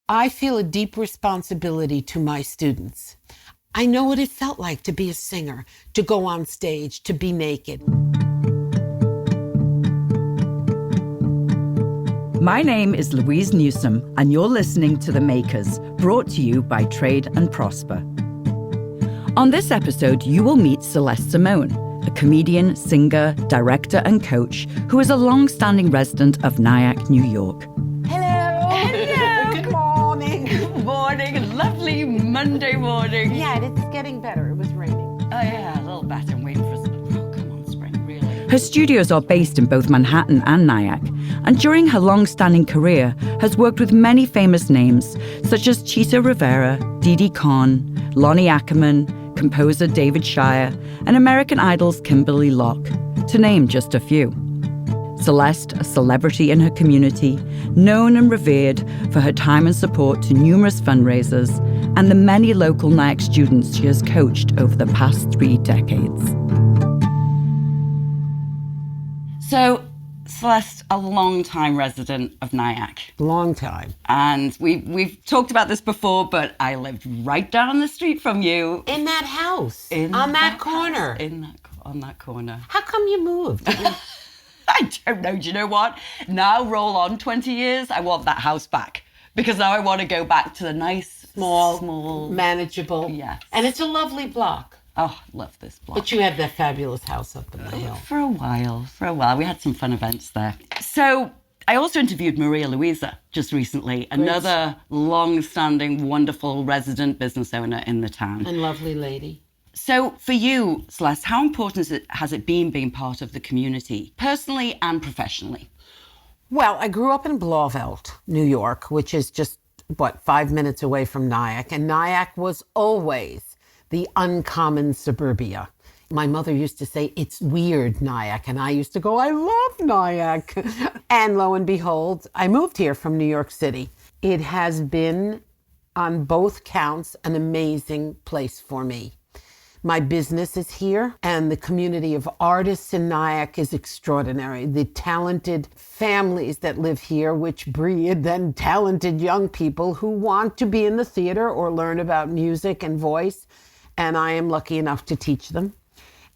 I feel a deep responsibility to my students. I know what it felt like to be a singer, to go on stage, to be naked. My name is Louise Newsome, and you're listening to The Makers, brought to you by Trade and Prosper. On this episode, you will meet Celeste Simone, a comedian, singer, director, and coach who is a long-standing resident of Nyack, New York. Hello. Good morning. Good morning. Lovely Monday morning. Yeah, it's getting better. It was raining. Oh, yeah, a little better. I'm waiting for some. Oh, come on, spring, really. Her studios are based in both Manhattan and Nyack, and during her long-standing career has worked with many famous names such as Chita Rivera, Didi Conn, Lonnie Ackerman, composer David Shire, and American Idol's Kimberly Locke, to name just a few. Celeste, a celebrity in her community, known and revered for her time and support to numerous fundraisers and the many local Nyack students she has coached over the past 3 decades. So, Celeste, a long-time resident of Nyack. Long time. And we've talked about this before, but I lived right down the street from you. In that house. On that corner. On that corner. How come you moved? I don't know. Do you know what? Now, roll on 20 years, I want that house back. Because now I want to go back to the nice, small, manageable. Yes. And it's a lovely block. Oh, love this block. But you had that fabulous house up in the hill. For a while. We had some fun events there. So I also interviewed Maria Louisa just recently, another long-standing, wonderful resident business owner in the town. And lovely lady. So for you, Celeste, how important has it been being part of the community, personally and professionally? Well, I grew up in Blauvelt, New York, which is just, 5 minutes away from Nyack. And Nyack was always the uncommon suburbia. My mother used to say, it's weird, Nyack. And I used to go, I love Nyack. And lo and behold, I moved here from New York City. It has been, on both counts, an amazing place for me. My business is here, and the community of artists in Nyack is extraordinary. The talented families that live here, which breed then talented young people who want to be in the theater or learn about music and voice, and I am lucky enough to teach them.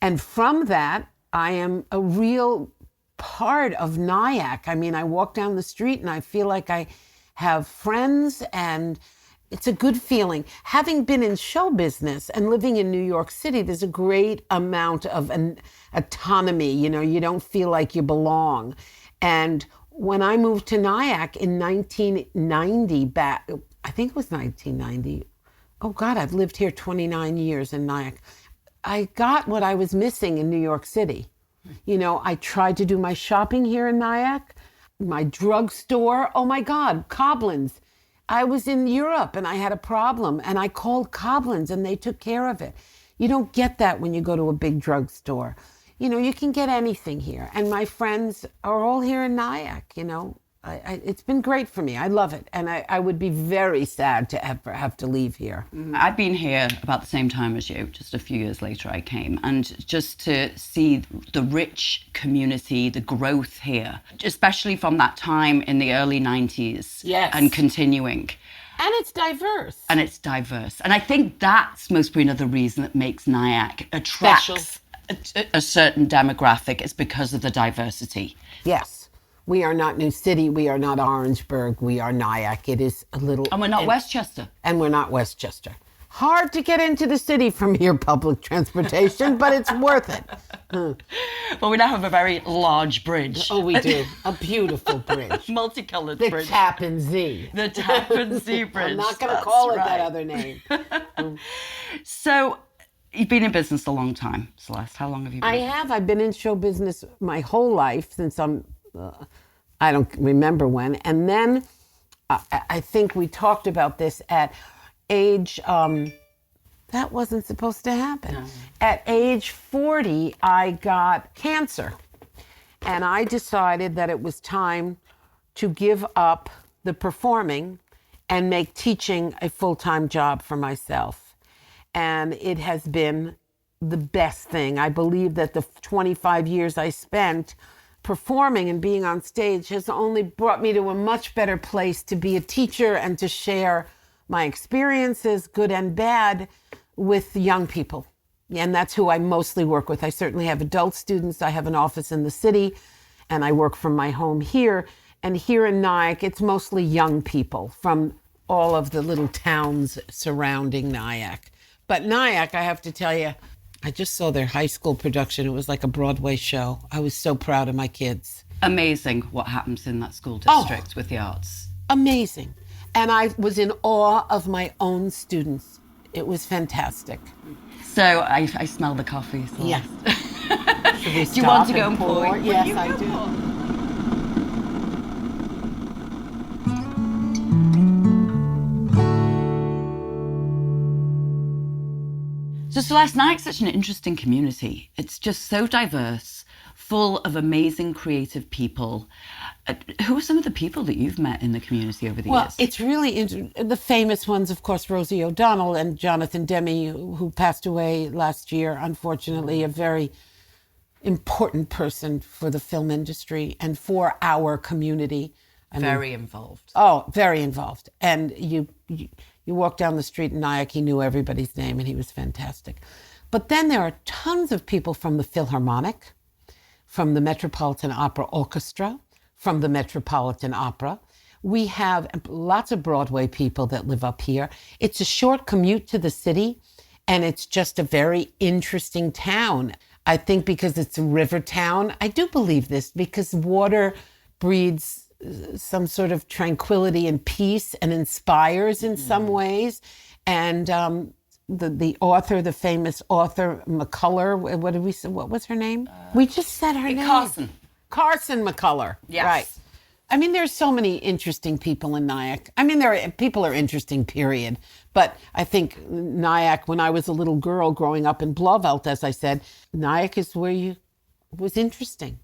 And from that, I am a real part of Nyack. I mean, I walk down the street and I feel like I have friends, and it's a good feeling. Having been in show business and living in New York City, there's a great amount of an autonomy. You know, you don't feel like you belong. And when I moved to Nyack in 1990, I think it was 1990. Oh God, I've lived here 29 years in Nyack. I got what I was missing in New York City. You know, I tried to do my shopping here in Nyack, my drugstore. Oh my God, Cobblins. I was in Europe and I had a problem and I called Cobblins and they took care of it. You don't get that when you go to a big drugstore. You know, you can get anything here. And my friends are all here in Nyack, you know. It's been great for me. I love it. And I would be very sad to ever have to leave here. I've been here about the same time as you. Just a few years later I came. And just to see the rich community, the growth here, especially from that time in the early 90s. Yes. And continuing. And it's diverse. And I think that's most probably another reason that makes Nyack attracts a certain demographic. It's because of the diversity. Yes. We are not New City. We are not Orangeburg. We are Nyack. It is a little... And we're not Westchester. And we're not Westchester. Hard to get into the city from here, public transportation, but it's worth it. Well, we now have a very large bridge. Oh, we do. A beautiful bridge. Multicolored the bridge. The Tappan Zee. The Tappan Zee Bridge. I'm not going to call it that other name. So... You've been in business a long time, Celeste. How long have you been? I have. I've been in show business my whole life since I don't remember when. And then I think we talked about this at age, that wasn't supposed to happen. No. At age 40, I got cancer. And I decided that it was time to give up the performing and make teaching a full-time job for myself. And it has been the best thing. I believe that the 25 years I spent performing and being on stage has only brought me to a much better place to be a teacher and to share my experiences, good and bad, with young people. And that's who I mostly work with. I certainly have adult students. I have an office in the city, and I work from my home here. And here in Nyack, it's mostly young people from all of the little towns surrounding Nyack. But Nyack, I have to tell you, I just saw their high school production. It was like a Broadway show. I was so proud of my kids. Amazing what happens in that school district with the arts. Amazing. And I was in awe of my own students. It was fantastic. So I smell the coffee. So Yes. Do you want to go and pour? Yes, I do. So Celeste, Nyack's such an interesting community. It's just so diverse, full of amazing creative people. Who are some of the people that you've met in the community over the years? Well, it's really the famous ones, of course, Rosie O'Donnell and Jonathan Demme, who passed away last year, unfortunately, a very important person for the film industry and for our community. Very involved. Oh, very involved. And you walk down the street in Nyack, he knew everybody's name, and he was fantastic. But then there are tons of people from the Philharmonic, from the Metropolitan Opera Orchestra, from the Metropolitan Opera. We have lots of Broadway people that live up here. It's a short commute to the city, and it's just a very interesting town. I think because it's a river town, I do believe this, because water breeds some sort of tranquility and peace and inspires in some ways. And the author, the famous author, McCuller, what did we say? What was her name? We just said her name. Carson McCuller. Yes. Right. I mean, there's so many interesting people in Nyack. I mean, people are interesting, period. But I think Nyack, when I was a little girl growing up in Blauvelt, as I said, Nyack is where it was interesting.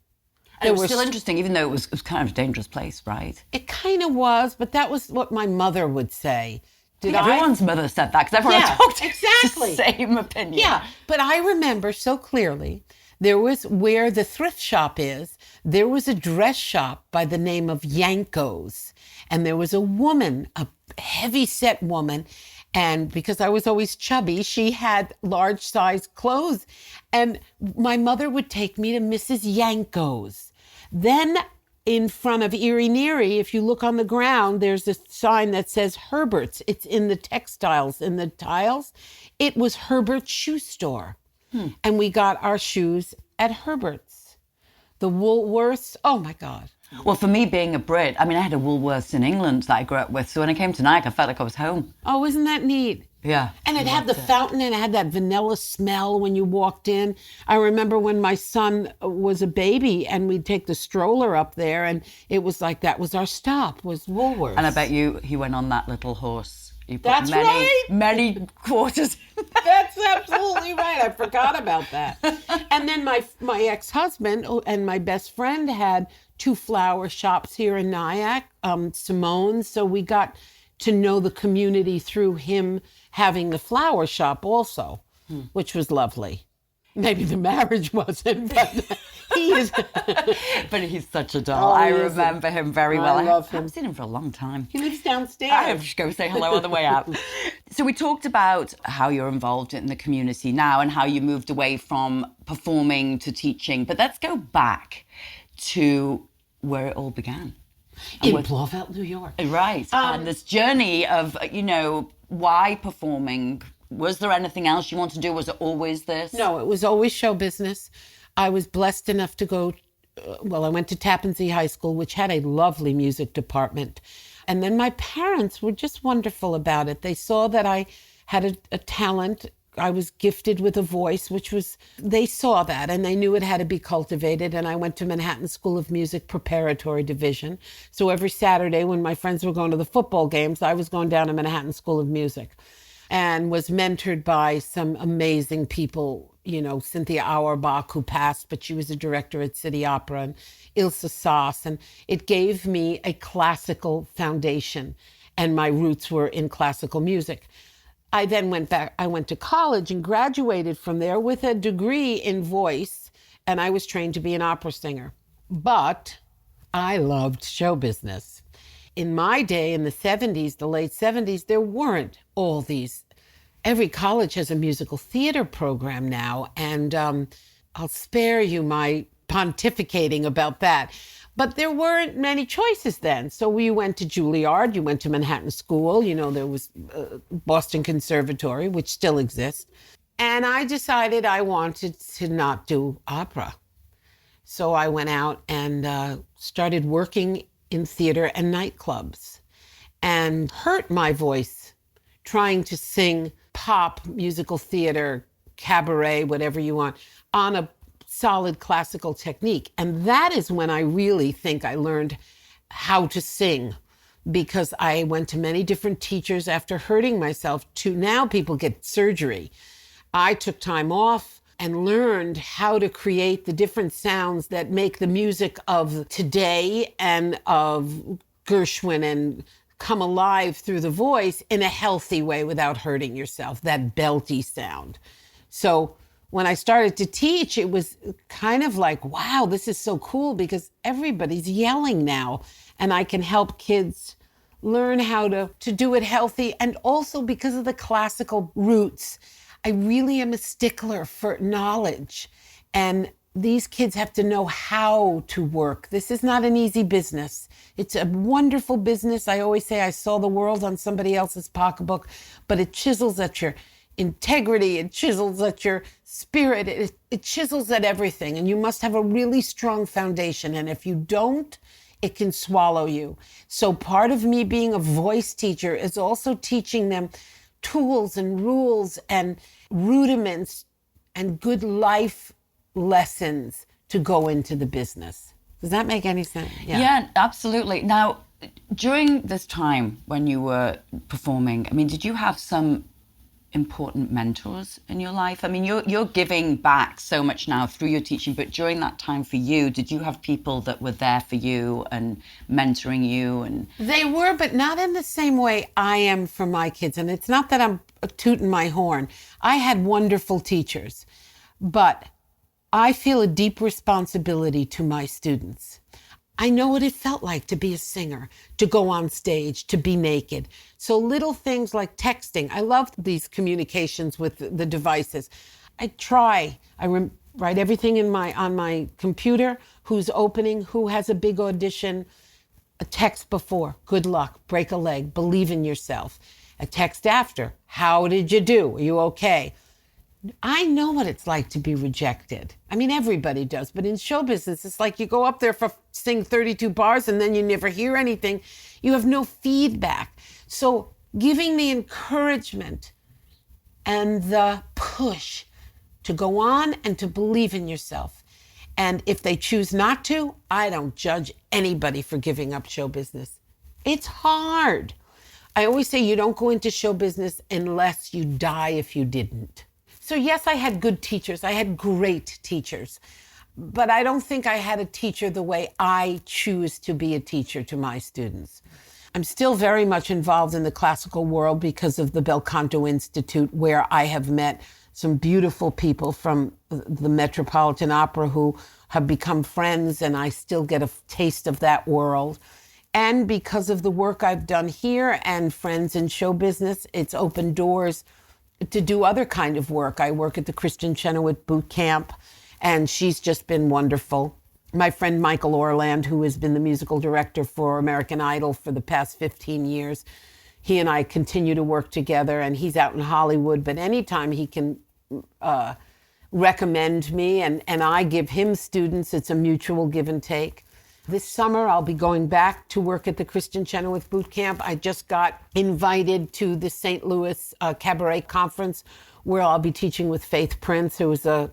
And it was still interesting, even though it was kind of a dangerous place, right? It kind of was, but that was what my mother would say. Everyone's mother said that, because everyone talked exactly. the same opinion. Yeah, but I remember so clearly, there was, where the thrift shop is, there was a dress shop by the name of Yanko's. And there was a woman, a heavy-set woman, and because I was always chubby, she had large-sized clothes. And my mother would take me to Mrs. Yanko's. Then in front of Erie Neary, if you look on the ground, there's a sign that says Herbert's. It's in the textiles, in the tiles. It was Herbert's shoe store. And we got our shoes at Herbert's. The Woolworths, oh my God. Well, for me, being a Brit, I mean, I had a Woolworths in England that I grew up with. So when I came to Nyack, I felt like I was home. Oh, isn't that neat? Yeah. And it had the fountain, and it had that vanilla smell when you walked in. I remember when my son was a baby and we'd take the stroller up there, and it was like that was our stop, was Woolworths. And I bet he went on that little horse. You put That's right. Many quarters. That's absolutely right. I forgot about that. And then my ex-husband and my best friend had 2 flower shops here in Nyack, Simone. So we got to know the community through him having the flower shop also, which was lovely. Maybe the marriage wasn't, but he is. But he's such a doll. I remember him very well. I love him. I haven't seen him for a long time. He lives downstairs. I have to go say hello on the way out. So we talked about how you're involved in the community now and how you moved away from performing to teaching. But let's go back to where it all began. In Blauvelt, New York. Right. And this journey of, why performing? Was there anything else you wanted to do? Was it always this? No, it was always show business. I was blessed enough to go, I went to Tappan Zee High School, which had a lovely music department. And then my parents were just wonderful about it. They saw that I had a talent. I was gifted with a voice, they saw that, and they knew it had to be cultivated. And I went to Manhattan School of Music Preparatory Division. So every Saturday when my friends were going to the football games, I was going down to Manhattan School of Music, and was mentored by some amazing people, Cynthia Auerbach, who passed, but she was a director at City Opera, and Ilse Sass. And it gave me a classical foundation, and my roots were in classical music. I then went back, I went to college and graduated from there with a degree in voice, and I was trained to be an opera singer. But I loved show business. In my day, in the 70s, the late 70s, there weren't all these. Every college has a musical theater program now, and I'll spare you my pontificating about that. But there weren't many choices then. So we went to Juilliard, you went to Manhattan School, there was Boston Conservatory, which still exists. And I decided I wanted to not do opera. So I went out and started working in theater and nightclubs and hurt my voice trying to sing pop, musical theater, cabaret, whatever you want, on a solid classical technique. And that is when I really think I learned how to sing, because I went to many different teachers after hurting myself. To now people get surgery. I took time off and learned how to create the different sounds that make the music of today and of Gershwin and come alive through the voice in a healthy way without hurting yourself, that belty sound. So when I started to teach, it was kind of like, wow, this is so cool, because everybody's yelling now, and I can help kids learn how to do it healthy. And also because of the classical roots, I really am a stickler for knowledge. And these kids have to know how to work. This is not an easy business. It's a wonderful business. I always say I saw the world on somebody else's pocketbook, but it chisels at your integrity, it chisels at your spirit, it chisels at everything. And you must have a really strong foundation. And if you don't, it can swallow you. So part of me being a voice teacher is also teaching them tools and rules and rudiments and good life lessons to go into the business. Does that make any sense? Yeah, absolutely. Now, during this time when you were performing, did you have some important mentors in your life? You're giving back so much now through your teaching, but during that time for you, did you have people that were there for you and mentoring you? And they were, but not in the same way I am for my kids. And it's not that I'm tooting my horn. I had wonderful teachers, but I feel a deep responsibility to my students. I know what it felt like to be a singer, to go on stage, to be naked. So little things like texting. I love these communications with the devices. I write everything on my computer, who's opening, who has a big audition, a text before, good luck, break a leg, believe in yourself. A text after, how did you do? Are you okay? I know what it's like to be rejected. Everybody does, but in show business, it's like you go up there sing 32 bars and then you never hear anything. You have no feedback. So giving the encouragement and the push to go on and to believe in yourself. And if they choose not to, I don't judge anybody for giving up show business. It's hard. I always say you don't go into show business unless you die if you didn't. So yes, I had good teachers. I had great teachers. But I don't think I had a teacher the way I choose to be a teacher to my students. I'm still very much involved in the classical world because of the Bel Canto Institute, where I have met some beautiful people from the Metropolitan Opera who have become friends, and I still get a taste of that world. And because of the work I've done here and friends in show business, it's opened doors to do other kind of work. I work at the Christian Chenoweth Boot Camp, and she's just been wonderful. My friend Michael Orland, who has been the musical director for American Idol for the past 15 years, he and I continue to work together, and he's out in Hollywood, but anytime he can recommend me and I give him students, it's a mutual give and take. This summer, I'll be going back to work at the Christian Chenoweth Boot Camp. I just got invited to the St. Louis Cabaret Conference, where I'll be teaching with Faith Prince, who is a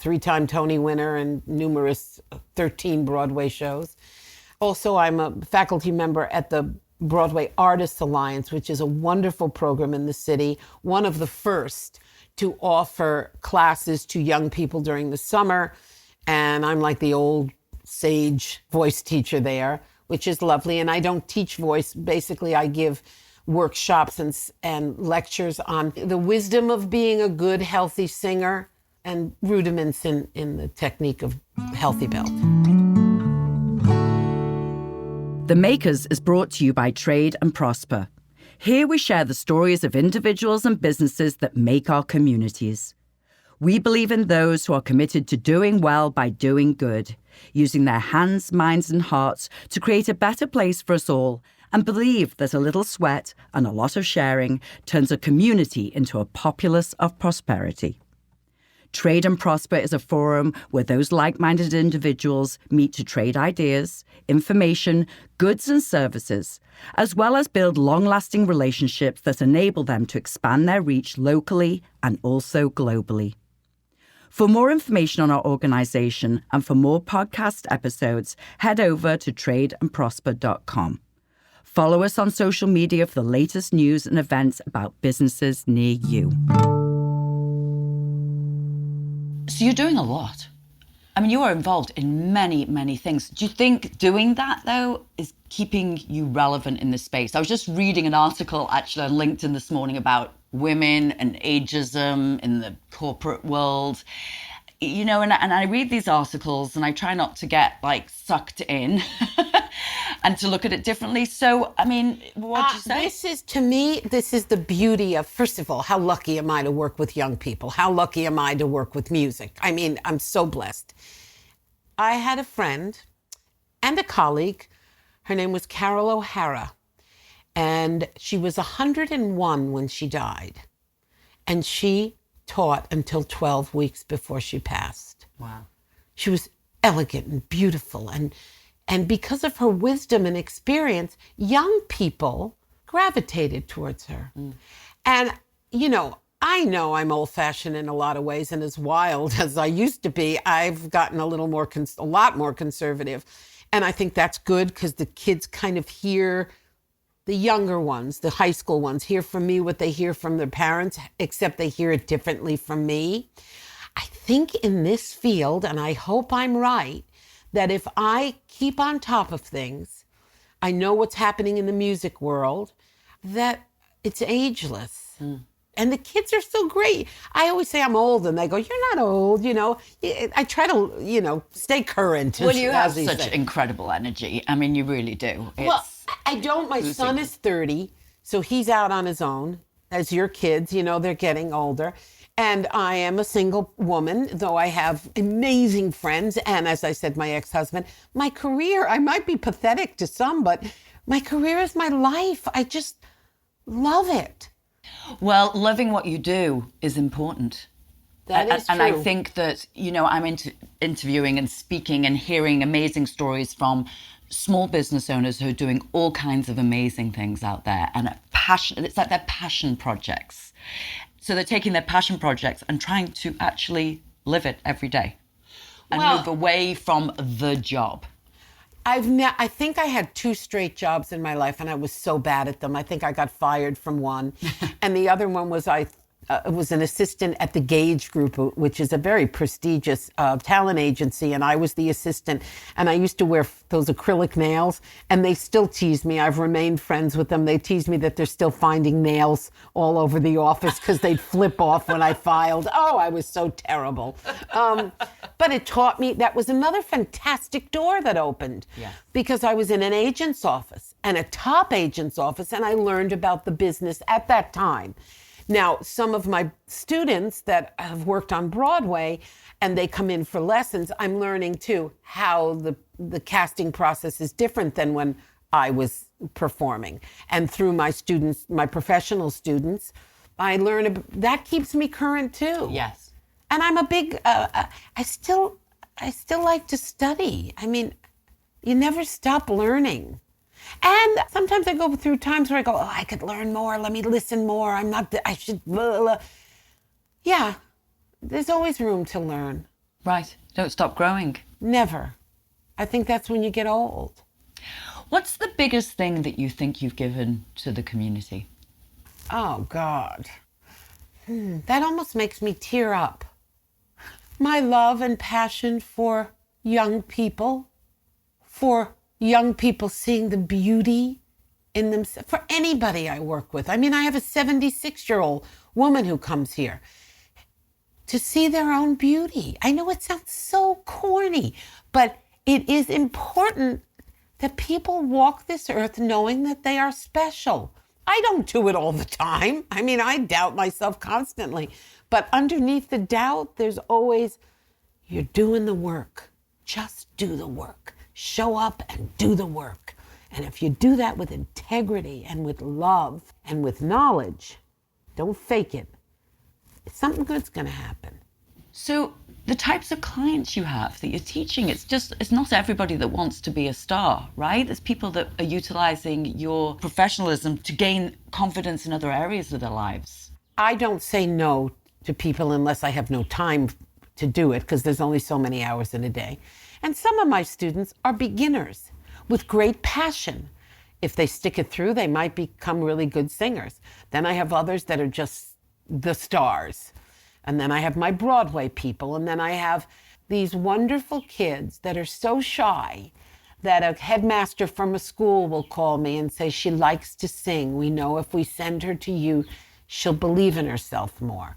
3-time Tony winner and numerous 13 Broadway shows. Also, I'm a faculty member at the Broadway Artists Alliance, which is a wonderful program in the city, one of the first to offer classes to young people during the summer. And I'm like the old sage voice teacher there, which is lovely. And I don't teach voice. Basically, I give workshops and lectures on the wisdom of being a good, healthy singer and rudiments in the technique of healthy belt. The Makers is brought to you by Trade and Prosper. Here we share the stories of individuals and businesses that make our communities. We believe in those who are committed to doing well by doing good, using their hands, minds, and hearts to create a better place for us all, and believe that a little sweat and a lot of sharing turns a community into a populace of prosperity. Trade and Prosper is a forum where those like-minded individuals meet to trade ideas, information, goods and services, as well as build long-lasting relationships that enable them to expand their reach locally and also globally. For more information on our organization and for more podcast episodes, head over to tradeandprosper.com. Follow us on social media for the latest news and events about businesses near you. So you're doing a lot. I mean, you are involved in many, many things. Do you think doing that, though, is keeping you relevant in this space? I was just reading an article, actually, on LinkedIn this morning about women and ageism in the corporate world. You know, and I read these articles and I try not to get, like, sucked in and to look at it differently. So, I mean, what do you say? This is the beauty of, first of all, how lucky am I to work with young people? How lucky am I to work with music? I mean, I'm so blessed. I had a friend and a colleague. Her name was Carol O'Hara. And she was 101 when she died. And she taught until 12 weeks before she passed. Wow. She was elegant and beautiful. And because of her wisdom and experience, young people gravitated towards her. And, you know I'm old-fashioned in a lot of ways, and as wild as I used to be, I've gotten a lot more conservative. And I think that's good because the kids kind of hear, the younger ones, the high school ones, hear from me what they hear from their parents, except they hear it differently from me. I think in this field, and I hope I'm right, that if I keep on top of things, I know what's happening in the music world, that it's ageless. And the kids are so great. I always say I'm old, and they go, "You're not old," you know. I try to, stay current. Well, you have such incredible energy. I mean, you really do. Well, I don't. My son is 30, so he's out on his own, as your kids, they're getting older. And I am a single woman, though I have amazing friends. And as I said, my ex-husband, my career, I might be pathetic to some, but my career is my life. I just love it. Well, loving what you do is important. That is true. And I think that, I'm interviewing and speaking and hearing amazing stories from small business owners who are doing all kinds of amazing things out there. And it's like their passion projects. So they're taking their passion projects and trying to actually live it every day and move away from the job. I think I had 2 straight jobs in my life, and I was so bad at them. I think I got fired from one. And the other one was I was an assistant at the Gage Group, which is a very prestigious talent agency, and I was the assistant. And I used to wear those acrylic nails, and they still tease me. I've remained friends with them. They tease me that they're still finding nails all over the office because they'd flip off when I filed. Oh, I was so terrible. But it taught me, that was another fantastic door that opened. Yeah. Because I was in an agent's office, and a top agent's office, and I learned about the business at that time. Now, some of my students that have worked on Broadway and they come in for lessons, I'm learning too how the casting process is different than when I was performing. And through my students, my professional students, I learn, that keeps me current too. Yes. And I'm a big, I still like to study. I mean, you never stop learning. And sometimes I go through times where I go, I could learn more. Let me listen more. I should, blah, blah. Yeah, there's always room to learn. Right. Don't stop growing. Never. I think that's when you get old. What's the biggest thing that you think you've given to the community? Oh, God. That almost makes me tear up. My love and passion for young people, for young people seeing the beauty in themselves, for anybody I work with. I mean, I have a 76-year-old woman who comes here to see their own beauty. I know it sounds so corny, but it is important that people walk this earth knowing that they are special. I don't do it all the time. I mean, I doubt myself constantly. But underneath the doubt, there's always, you're doing the work. Just do the work. Show up and do the work. And if you do that with integrity and with love and with knowledge, don't fake it, something good's going to happen. So the types of clients you have that you're teaching, it's not everybody that wants to be a star, right? There's people that are utilizing your professionalism to gain confidence in other areas of their lives. I don't say no to people unless I have no time to do it, because there's only so many hours in a day. And some of my students are beginners with great passion. If they stick it through, they might become really good singers. Then I have others that are just the stars. And then I have my Broadway people. And then I have these wonderful kids that are so shy that a headmaster from a school will call me and say, she likes to sing. We know if we send her to you, she'll believe in herself more.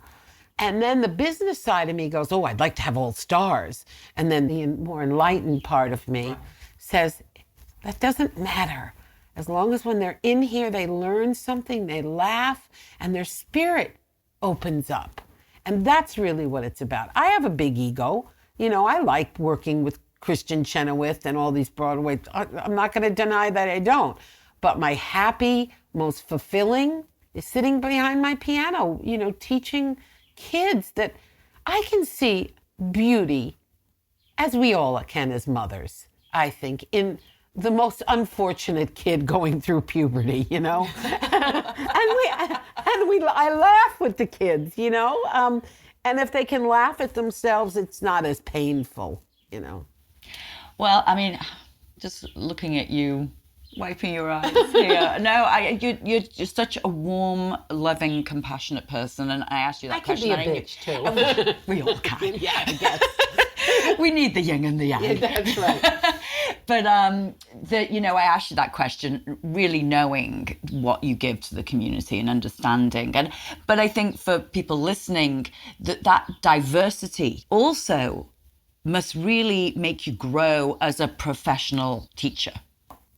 And then the business side of me goes, oh, I'd like to have all stars. And then the more enlightened part of me says, that doesn't matter. As long as when they're in here, they learn something, they laugh, and their spirit opens up. And that's really what it's about. I have a big ego. You know, I like working with Christian Chenoweth and all these Broadway. I'm not going to deny that I don't. But my happy, most fulfilling is sitting behind my piano, you know, teaching kids that I can see beauty, as we all can as mothers, I think, in the most unfortunate kid going through puberty, you know? I laugh with the kids, you know? And if they can laugh at themselves, it's not as painful, you know? Well, I mean, just looking at you, wiping your eyes here. No, you're just such a warm, loving, compassionate person. And I asked you that question. I can be a bitch, too. We all can. Yeah, I guess. We need the yin and the yang. Yeah, that's right. But, I asked you that question really knowing what you give to the community and understanding. But I think for people listening, that diversity also must really make you grow as a professional teacher.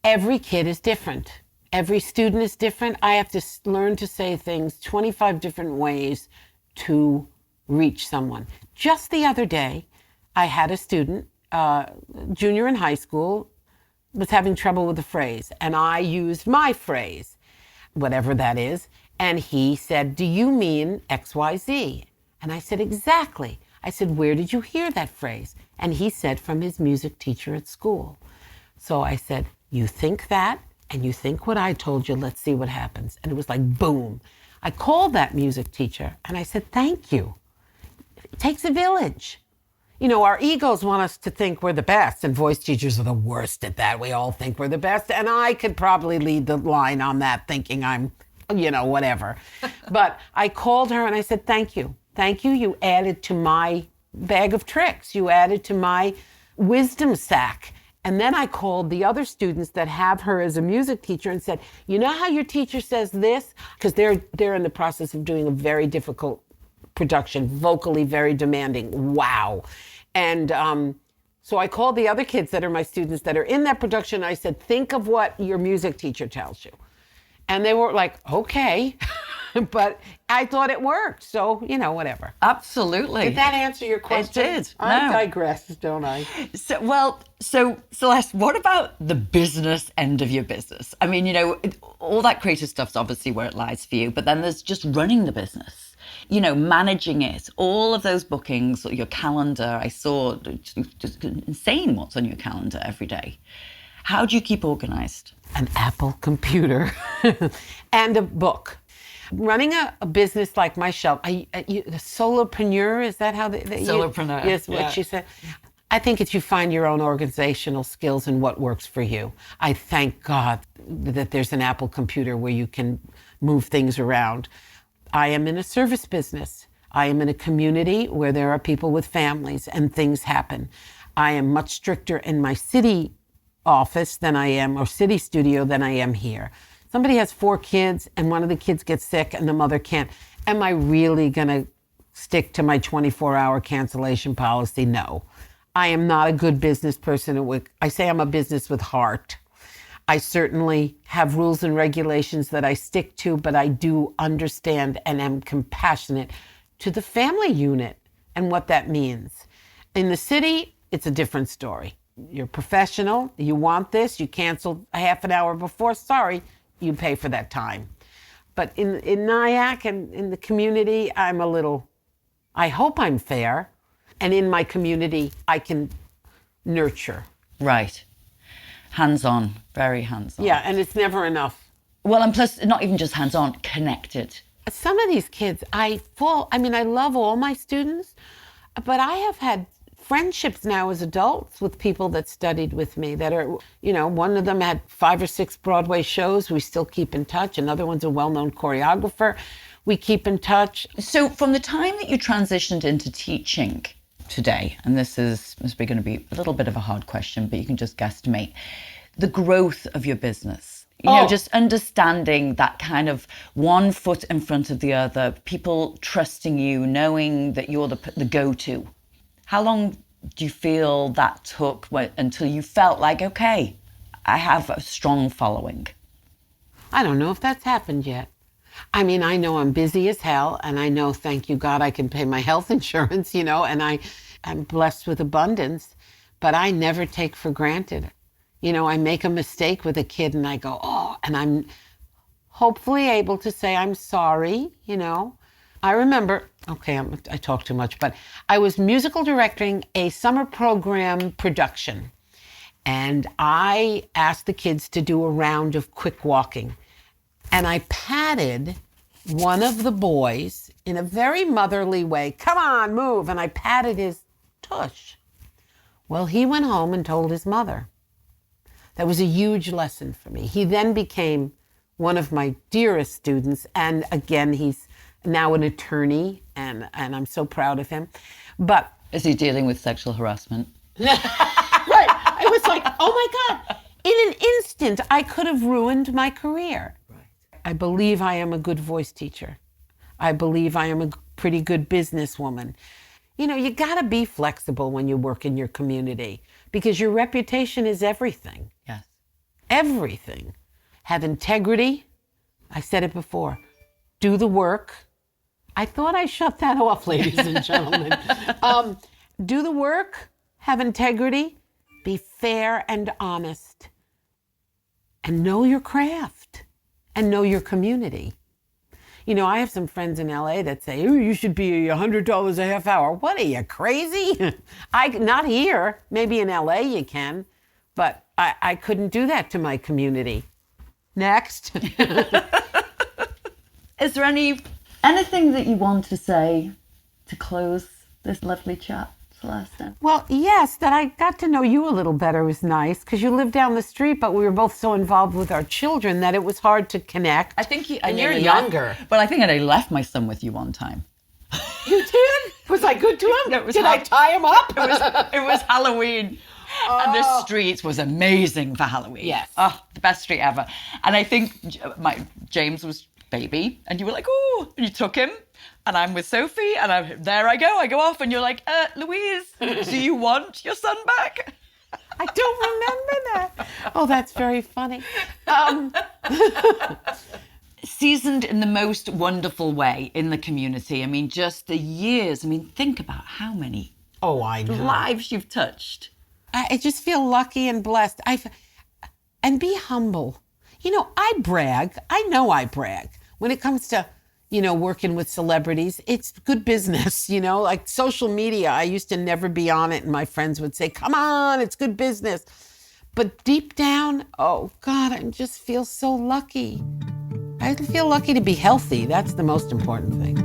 Every kid is different. Every student is different. I have to learn to say things 25 different ways to reach someone. Just the other day, I had a student, junior in high school, was having trouble with a phrase. And I used my phrase, whatever that is. And he said, do you mean XYZ? And I said, exactly. I said, where did you hear that phrase? And he said, from his music teacher at school. So I said, you think that, and you think what I told you, let's see what happens. And it was like, boom. I called that music teacher, and I said, thank you. It takes a village. You know, our egos want us to think we're the best, and voice teachers are the worst at that. We all think we're the best, and I could probably lead the line on that, thinking I'm, you know, whatever. But I called her, and I said, thank you. Thank you. You added to my bag of tricks. You added to my wisdom sack. And then I called the other students that have her as a music teacher and said, you know how your teacher says this? Because they're in the process of doing a very difficult production, vocally very demanding. Wow. And so I called the other kids that are my students that are in that production. I said, think of what your music teacher tells you. And they were like, okay. But I thought it worked. So, you know, whatever. Absolutely. Did that answer your question? It did. I digress, don't I? So Celeste, what about the business end of your business? I mean, you know, all that creative stuff's obviously where it lies for you, but then there's just running the business, you know, managing it, all of those bookings, your calendar. I saw just insane what's on your calendar every day. How do you keep organized? An Apple computer and a book. Running a business like myself, a solopreneur, is that how they Solopreneur. Yes, what she said. I think it's you find your own organizational skills and what works for you. I thank God that there's an Apple computer where you can move things around. I am in a service business. I am in a community where there are people with families and things happen. I am much stricter in my city office than I am, or city studio, than I am here. Somebody has 4 kids and one of the kids gets sick and the mother can't. Am I really going to stick to my 24-hour cancellation policy? No. I am not a good business person. I say I'm a business with heart. I certainly have rules and regulations that I stick to, but I do understand and am compassionate to the family unit and what that means. In the city, it's a different story. You're professional, you want this, you cancel a half an hour before, sorry, you pay for that time. But in Nyack and in the community, I hope I'm fair. And in my community, I can nurture. Right. Hands-on, very hands-on. Yeah, and it's never enough. Well, and plus, not even just hands-on, connected. Some of these kids, I love all my students, but I have had friendships now as adults with people that studied with me that are, one of them had 5 or 6 Broadway shows. We still keep in touch. Another one's a well-known choreographer. We keep in touch. So from the time that you transitioned into teaching today, and this must be going to be a little bit of a hard question, but you can just guesstimate, the growth of your business, just understanding that kind of one foot in front of the other, people trusting you, knowing that you're the go-to. How long do you feel that took until you felt like, okay, I have a strong following? I don't know if that's happened yet. I know I'm busy as hell, and I know, thank you God, I can pay my health insurance, and I'm blessed with abundance, but I never take for granted. I make a mistake with a kid and I go, oh, and I'm hopefully able to say, I'm sorry, I remember, I talk too much, but I was musical directing a summer program production, and I asked the kids to do a round of quick walking. And I patted one of the boys in a very motherly way. Come on, move. And I patted his tush. Well, he went home and told his mother. That was a huge lesson for me. He then became one of my dearest students. And again, he's now an attorney, and I'm so proud of him. But is he dealing with sexual harassment? Right. I was like, oh my God. In an instant, I could have ruined my career. I believe I am a good voice teacher. I believe I am a pretty good businesswoman. You got to be flexible when you work in your community because your reputation is everything. Yes. Everything. Have integrity. I said it before. Do the work. I thought I shut that off, ladies and gentlemen. Do the work. Have integrity. Be fair and honest. And know your craft. And know your community. I have some friends in LA that say, oh, you should be $100 a half hour. What are you, crazy? Not here. Maybe in LA you can, but I couldn't do that to my community. Next. Is there anything that you want to say to close this lovely chat, Celeste? Well, yes, that I got to know you a little better was nice because you live down the street, but we were both so involved with our children that it was hard to connect. I think you're younger. But I think I left my son with you one time. You did? Was I good to him? Did I tie him up? It was Halloween. Oh. And the streets was amazing for Halloween. Yes. Oh, the best street ever. And I think James was baby, and you were like, oh, and you took him. And I'm with Sophie, and there I go off, and you're like, Louise, do you want your son back? I don't remember that. Oh, that's very funny. Seasoned in the most wonderful way in the community. Just the years. think about how many lives you've touched. I just feel lucky and blessed. And be humble. I brag. I know I brag. When it comes to working with celebrities, it's good business, like social media. I used to never be on it, and my friends would say, come on, it's good business. But deep down, oh God, I just feel so lucky. I feel lucky to be healthy. That's the most important thing.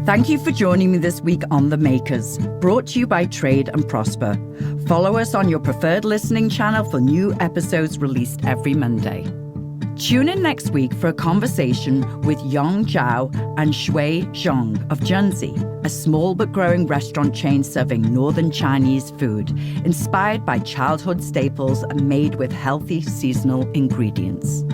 Thank you for joining me this week on The Makers, brought to you by Trade and Prosper. Follow us on your preferred listening channel for new episodes released every Monday. Tune in next week for a conversation with Yong Zhao and Shui Zhong of Junzi, a small but growing restaurant chain serving northern Chinese food, inspired by childhood staples and made with healthy seasonal ingredients.